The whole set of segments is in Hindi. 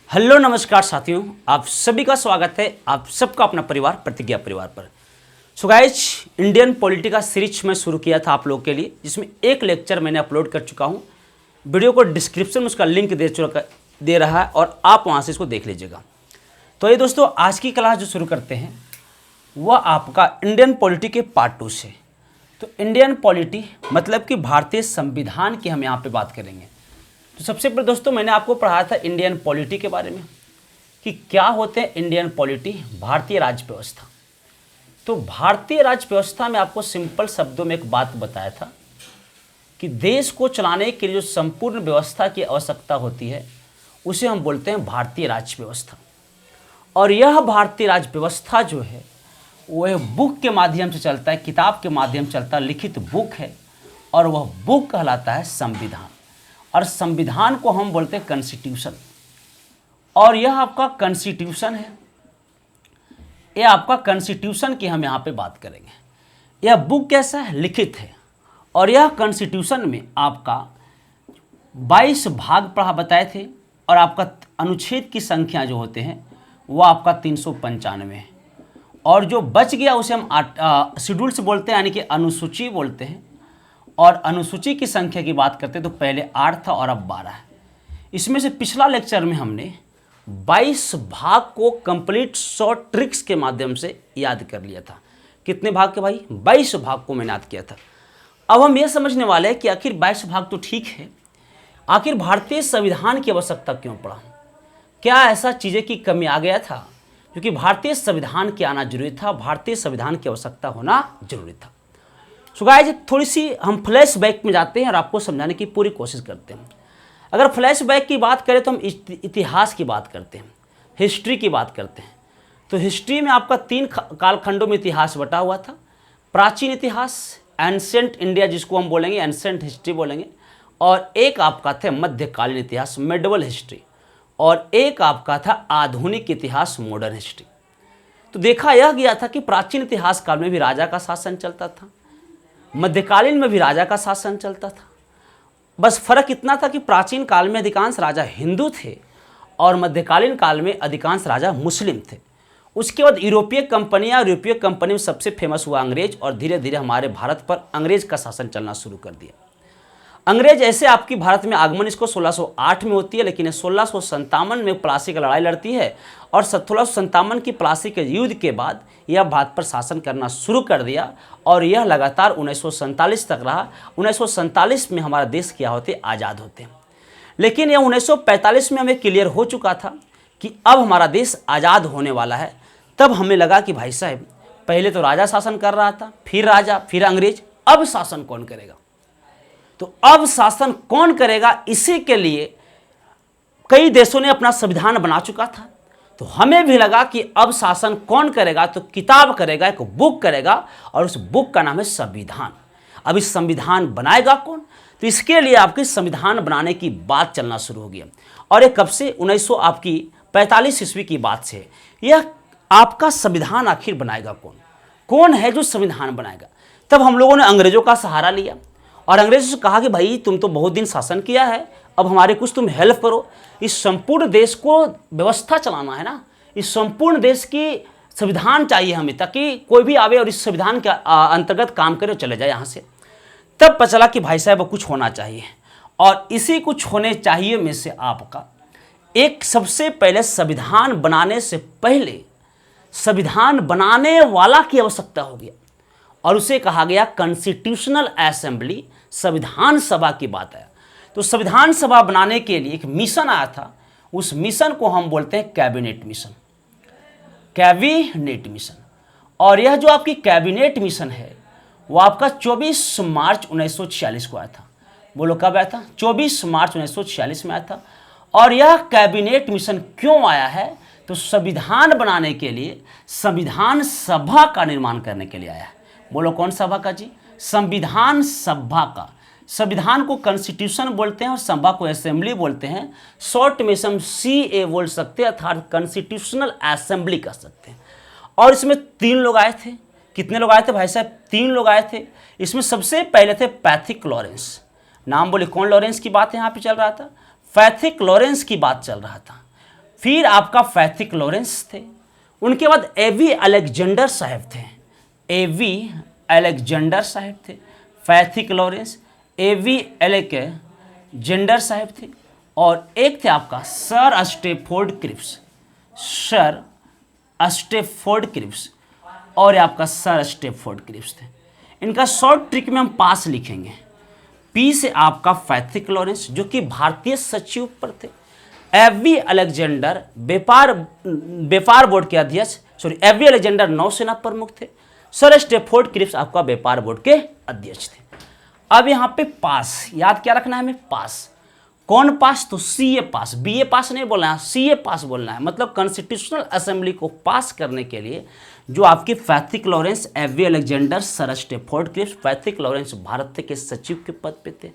हेलो नमस्कार साथियों, आप सभी का स्वागत है आप सबका अपना परिवार प्रतिज्ञा परिवार पर। सो गाइज, इंडियन पॉलिटी का सीरीज मैं शुरू किया था आप लोग के लिए, जिसमें एक लेक्चर मैंने अपलोड कर चुका हूं। वीडियो को डिस्क्रिप्शन में उसका लिंक दे रहा है और आप वहां से इसको देख लीजिएगा। तो ये दोस्तों, आज की क्लास जो शुरू करते हैं वह आपका इंडियन पॉलिटी के पार्ट 2 से। तो इंडियन पॉलिटी मतलब कि भारतीय संविधान की हम यहाँ पे बात करेंगे। तो सबसे पहले दोस्तों, मैंने आपको पढ़ाया था इंडियन पॉलिटी के बारे में कि क्या होते हैं इंडियन पॉलिटी, भारतीय राज्य व्यवस्था। तो भारतीय राज्य व्यवस्था में आपको सिंपल शब्दों में एक बात बताया था कि देश को चलाने के लिए जो संपूर्ण व्यवस्था की आवश्यकता होती है उसे हम बोलते हैं भारतीय राज्य व्यवस्था। और यह भारतीय राज्य व्यवस्था जो है वह बुक के माध्यम से चलता है, किताब के माध्यम से चलता है, लिखित बुक है, और वह बुक कहलाता है संविधान। और संविधान को हम बोलते हैं कॉन्स्टिट्यूशन। और यह आपका कॉन्स्टिट्यूशन है, यह आपका कॉन्स्टिट्यूशन की हम यहाँ पे बात करेंगे। यह बुक कैसा है, लिखित है। और यह कॉन्स्टिट्यूशन में आपका 22 भाग पढ़ा बताए थे, और आपका अनुच्छेद की संख्या जो होते हैं वो आपका 395 है। और जो बच गया उसे हम शेड्यूल्स बोलते हैं, यानी कि अनुसूची बोलते हैं। और अनुसूची की संख्या की बात करते हैं तो पहले 8 था और अब 12 है। इसमें से पिछला लेक्चर में हमने 22 भाग को कंप्लीट शॉर्ट ट्रिक्स के माध्यम से याद कर लिया था। कितने भाग के भाई? 22 भाग को मैंने याद किया था। अब हम यह समझने वाले हैं कि आखिर 22 भाग तो ठीक है, आखिर भारतीय संविधान की आवश्यकता क्यों पड़ा? क्या ऐसा चीज़ें की कमी आ गया था क्योंकि भारतीय संविधान के आना जरूरी था, भारतीय संविधान की आवश्यकता होना जरूरी था। सो गाइस, थोड़ी सी हम फ्लैश बैक में जाते हैं और आपको समझाने की पूरी कोशिश करते हैं। अगर फ्लैश बैक की बात करें तो हम इतिहास की बात करते हैं, हिस्ट्री की बात करते हैं। तो हिस्ट्री में आपका 3 कालखंडों में इतिहास बटा हुआ था। प्राचीन इतिहास, एंसेंट इंडिया जिसको हम बोलेंगे, एंसेंट हिस्ट्री बोलेंगे। और एक आपका था मध्यकालीन इतिहास, मेडिवल हिस्ट्री। और एक आपका था आधुनिक इतिहास, मॉडर्न हिस्ट्री। तो देखा यह गया था कि प्राचीन इतिहास काल में भी राजा का शासन चलता था, मध्यकालीन में भी राजा का शासन चलता था। बस फर्क इतना था कि प्राचीन काल में अधिकांश राजा हिंदू थे और मध्यकालीन काल में अधिकांश राजा मुस्लिम थे। उसके बाद यूरोपीय कंपनी में सबसे फेमस हुआ अंग्रेज, और धीरे धीरे हमारे भारत पर अंग्रेज का शासन चलना शुरू कर दिया। अंग्रेज ऐसे आपकी भारत में आगमन इसको 1608 में होती है, लेकिन 1657 में प्लासी की लड़ाई लड़ती है। और 1657 की प्लासी के युद्ध के बाद यह भारत पर शासन करना शुरू कर दिया, और यह लगातार 1947 तक रहा। 1947 में हमारा देश क्या होते, आज़ाद होते। लेकिन यह 1945 में हमें क्लियर हो चुका था कि अब हमारा देश आज़ाद होने वाला है। तब हमें लगा कि भाई साहब, पहले तो राजा शासन कर रहा था, फिर राजा, फिर अंग्रेज, अब शासन कौन करेगा? तो अब शासन कौन करेगा, इसी के लिए कई देशों ने अपना संविधान बना चुका था। तो हमें भी लगा कि अब शासन कौन करेगा, तो किताब करेगा, एक बुक करेगा, और उस बुक का नाम है संविधान। अब इस संविधान बनाएगा कौन? तो इसके लिए आपकी संविधान बनाने की बात चलना शुरू हो गया। और ये कब से? 1945 ईस्वी की बात से। यह आपका संविधान आखिर बनाएगा कौन? कौन है जो संविधान बनाएगा? तब हम लोगों ने अंग्रेजों का सहारा लिया और अंग्रेजों से कहा कि भाई, तुम तो बहुत दिन शासन किया है, अब हमारे कुछ तुम हेल्प करो। इस संपूर्ण देश को व्यवस्था चलाना है ना, इस संपूर्ण देश की संविधान चाहिए हमें, ताकि कोई भी आवे और इस संविधान के अंतर्गत काम करे और चले जाए यहाँ से। तब पता चला कि भाई साहब कुछ होना चाहिए, और इसी कुछ होने चाहिए में से आपका एक सबसे पहले संविधान बनाने से पहले संविधान बनाने वाला की आवश्यकता हो गया, और उसे कहा गया कॉन्स्टिट्यूशनल असेंबली, संविधान सभा की बात है। तो संविधान सभा बनाने के लिए एक मिशन आया था, उस मिशन को हम बोलते हैं कैबिनेट मिशन, कैबिनेट मिशन। और यह जो आपकी कैबिनेट मिशन है वो आपका 24 मार्च 1946 को आया था। बोलो कब आया था? 24 मार्च 1946 में आया था। और यह कैबिनेट मिशन क्यों आया है? तो संविधान बनाने के लिए संविधान सभा का निर्माण करने के लिए आया है। बोलो कौन सभा का जी? संविधान सभा का। संविधान को कॉन्स्टिट्यूशन बोलते हैं और सभा को असेंबली बोलते हैं। शॉर्ट में हम CA बोल सकते हैं, अर्थात कॉन्स्टिट्यूशनल असेंबली कर सकते हैं। और इसमें 3 लोग आए थे। कितने लोग आए थे भाई साहब? 3 लोग आए थे। इसमें सबसे पहले थे पैथिक लॉरेंस। नाम बोले, कौन लॉरेंस की बात यहाँ पे चल रहा था? पैथिक लॉरेंस की बात चल रहा था। फिर आपका फैथिक लॉरेंस थे, उनके बाद एवी अलेक्जेंडर साहब थे, एवी अलेक्जेंडर साहब थे, फैथिक लॉरेंस, एवी अलेक्जेंडर साहब थे, और एक थे आपका sir Stafford Cripps, sir Stafford Cripps, और ये आपका सर स्टेफोर्ड क्रिप्स थे। इनका शॉर्ट ट्रिक में हम पास लिखेंगे। पी से आपका फैथिक लॉरेंस जो कि भारतीय सचिव पर थे, एवी अलेक्जेंडर व्यापार बोर्ड के अध्यक्ष, एवी अलेक्जेंडर नौसेना प्रमुख थे, सर स्टेफोर्ड क्रिप्स आपका व्यापार बोर्ड के अध्यक्ष थे। अब यहाँ पे पास याद क्या रखना है हमें, पास कौन पास, तो सीए पास, बीए पास नहीं बोलना है, सीए पास बोलना है। मतलब कॉन्स्टिट्यूशनल असेंबली को पास करने के लिए जो आपके Pethick Lawrence, A V Alexander, sir Stafford Cripps, Pethick Lawrence Bharat के सचिव के पद पे थे,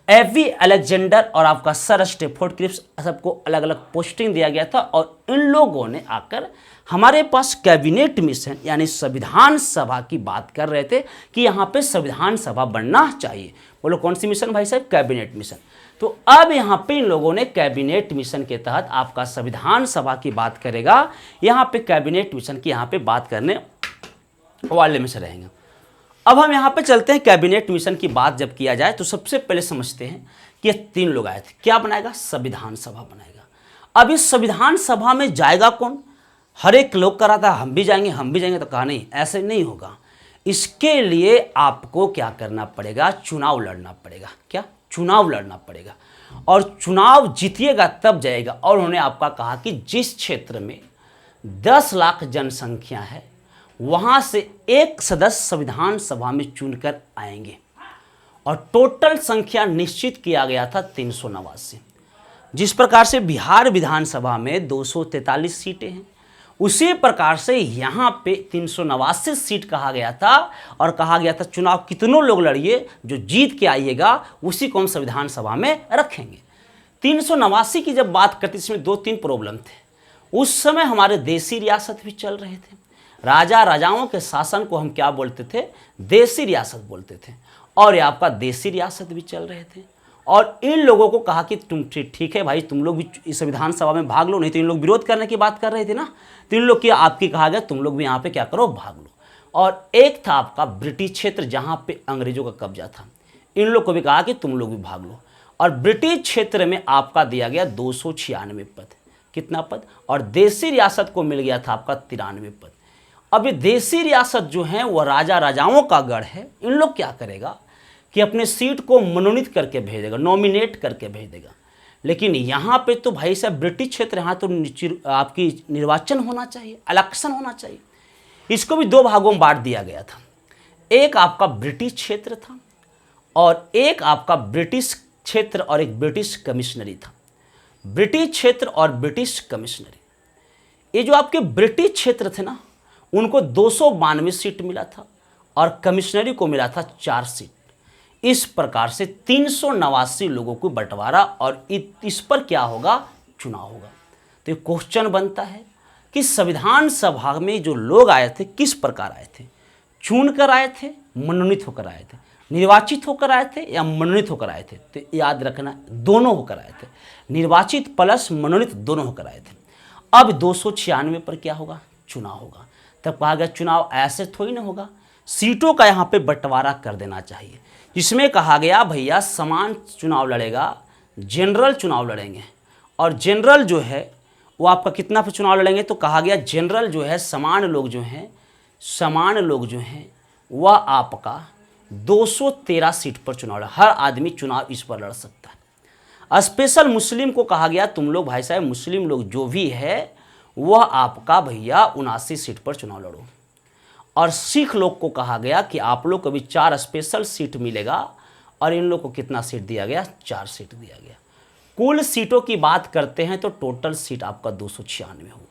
एवी अलेक्जेंडर और आपका सर स्टेफोर्ड क्रिप्स सबको अलग अलग पोस्टिंग दिया गया था, और इन लोगों ने आकर हमारे पास कैबिनेट मिशन यानी संविधान सभा की बात कर रहे थे कि यहाँ पे संविधान सभा बनना चाहिए। बोलो कौन सी मिशन भाई साहब, कैबिनेट मिशन। तो अब यहाँ पे इन लोगों ने कैबिनेट मिशन के तहत आपका संविधान सभा की बात करेगा, यहाँ पे कैबिनेट मिशन की यहाँ पे बात करने वाले में से रहेंगे। अब हम यहाँ पे चलते हैं, कैबिनेट मिशन की बात जब किया जाए तो सबसे पहले समझते हैं कि ये 3 लोग आए थे, क्या बनाएगा, संविधान सभा बनाएगा। अब इस संविधान सभा में जाएगा कौन, हर एक लोग कर रहा था हम भी जाएंगे, तो कहा नहीं ऐसे नहीं होगा। इसके लिए आपको क्या करना पड़ेगा, चुनाव लड़ना पड़ेगा। क्या, चुनाव लड़ना पड़ेगा, और चुनाव जीतिएगा तब जाएगा। और उन्होंने आपका कहा कि जिस क्षेत्र में 10 लाख जनसंख्या है वहां से एक सदस्य संविधान सभा में चुनकर आएंगे, और टोटल संख्या निश्चित किया गया था 389। जिस प्रकार से बिहार विधानसभा में 243 सीटें हैं, उसी प्रकार से यहाँ पे 389 सीट कहा गया था, और कहा गया था चुनाव कितनों लोग लड़िए, जो जीत के आइएगा उसी को हम संविधान सभा में रखेंगे। 389 की जब बात करते इसमें 2-3 प्रॉब्लम थे। उस समय हमारे देसी रियासत भी चल रहे थे, राजा राजाओं के शासन को हम क्या बोलते थे, देसी रियासत बोलते थे, और ये आपका देसी रियासत भी चल रहे थे। और इन लोगों को कहा कि तुम ठीक है भाई, तुम लोग भी इस संविधान सभा में भाग लो, नहीं तो इन लोग विरोध करने की बात कर रहे थे ना, तो इन लोग की आपकी कहा गया तुम लोग भी यहाँ पे क्या करो, भाग लो। और एक था आपका ब्रिटिश क्षेत्र जहाँ पे अंग्रेजों का कब्जा था, इन लोग को भी कहा कि तुम लोग भी भाग लो। और ब्रिटिश क्षेत्र में आपका दिया गया 296 पद, कितना पद, और देसी रियासत को मिल गया था आपका 93 पद। अब ये देसी रियासत जो है वह राजा राजाओं का गढ़ है। इन लोग क्या करेगा कि अपने सीट को मनोनीत करके भेज देगा, नॉमिनेट करके भेज देगा। लेकिन यहाँ पे तो भाई साहब ब्रिटिश क्षेत्र, यहाँ तो आपकी निर्वाचन होना चाहिए, इलेक्शन होना चाहिए। इसको भी 2 भागों में बांट दिया गया था, एक आपका ब्रिटिश क्षेत्र था और एक आपका ब्रिटिश क्षेत्र और एक ब्रिटिश कमिश्नरी था। ब्रिटिश क्षेत्र और ब्रिटिश कमिश्नरी, ये जो आपके ब्रिटिश क्षेत्र थे ना, उनको 292 सीट मिला था और कमिश्नरी को मिला था 4 सीट। इस प्रकार से 389 लोगों को बंटवारा, और इस पर क्या होगा, चुनाव होगा। तो ये क्वेश्चन बनता है कि संविधान सभा में जो लोग आए थे किस प्रकार आए थे, चुन कर आए थे, मनोनीत होकर आए थे, निर्वाचित होकर आए थे या मनोनीत होकर आए थे। तो याद रखना दोनों होकर आए थे, निर्वाचित प्लस मनोनीत दोनों होकर आए थे। अब 296 पर क्या होगा, चुनाव होगा। तब कहा गया चुनाव ऐसे थोड़ी ना होगा, सीटों का यहाँ पे बंटवारा कर देना चाहिए, जिसमें कहा गया भैया समान चुनाव लड़ेगा, जनरल चुनाव लड़ेंगे। और जनरल जो है वो आपका कितना पे चुनाव लड़ेंगे, तो कहा गया जनरल जो है समान लोग जो हैं वह आपका 213 सीट पर चुनाव लड़, हर आदमी चुनाव इस पर लड़ सकता है। स्पेशल मुस्लिम को कहा गया तुम लोग भाई साहब मुस्लिम लोग जो भी है वह आपका भैया 79 सीट पर चुनाव लड़ो। और सिख लोग को कहा गया कि आप लोग को भी 4 स्पेशल सीट मिलेगा, और इन लोग को कितना सीट दिया गया, 4 सीट दिया गया। कुल सीटों की बात करते हैं तो टोटल सीट आपका 296 हुआ।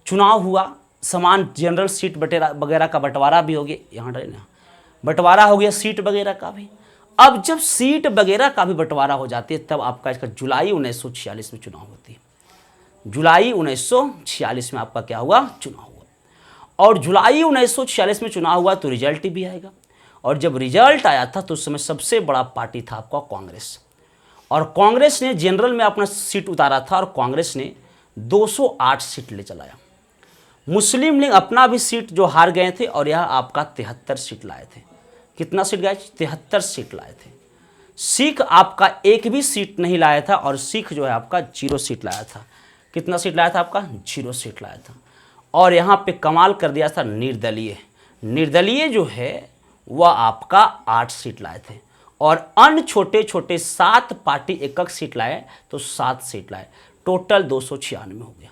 चुनाव हुआ, समान जनरल सीट वगैरह का बंटवारा भी हो गया, यहाँ बंटवारा हो गया सीट वगैरह का भी। अब जब सीट वगैरह का भी बंटवारा हो जाती है तब आपका इसका जुलाई 1946 में चुनाव होती है। जुलाई 1946 में आपका क्या हुआ, चुनाव हुआ। और जुलाई 1946 में चुनाव हुआ तो रिजल्ट भी आएगा, और जब रिजल्ट आया था तो उस समय सबसे बड़ा पार्टी था आपका कांग्रेस, और कांग्रेस ने जनरल में अपना सीट उतारा था, और कांग्रेस ने 208 सीट ले चलाया। मुस्लिम लीग अपना भी सीट जो हार गए थे और यह आपका 73 सीट लाए थे। कितना सीट गए? 73 सीट लाए थे। सिख आपका एक भी सीट नहीं लाया था और सिख जो है आपका 0 सीट लाया था। कितना सीट लाया था? आपका 0 सीट लाया था। और यहाँ पे कमाल कर दिया था निर्दलीय। निर्दलीय जो है वह आपका 8 सीट लाए थे और अन्य छोटे छोटे 7 पार्टी एक सीट लाए तो 7 सीट लाए। टोटल 296 हो गया।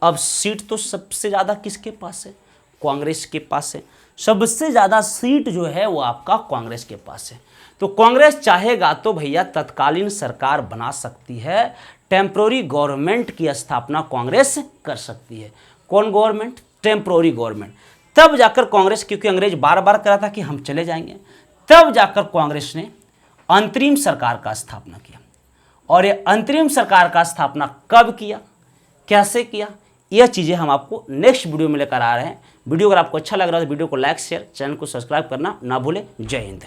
अब सीट तो सबसे ज़्यादा किसके पास है? कांग्रेस के पास है। सबसे ज़्यादा सीट जो है वो आपका कांग्रेस के पास है। तो कांग्रेस चाहेगा तो भैया तत्कालीन सरकार बना सकती है, टेम्प्रोरी गवर्नमेंट की स्थापना कांग्रेस कर सकती है। कौन गवर्नमेंट? Temporary government. तब जाकर कांग्रेस, क्योंकि अंग्रेज बार बार कहा था कि हम चले जाएंगे, तब जाकर कांग्रेस ने अंतरिम सरकार का स्थापना किया। और ये अंतरिम सरकार का स्थापना कब किया, कैसे किया, यह चीज़ें हम आपको नेक्स्ट वीडियो में लेकर आ रहे हैं। वीडियो अगर आपको अच्छा लग रहा है तो वीडियो को लाइक शेयर, चैनल को सब्सक्राइब करना ना भूलें। जय हिंद।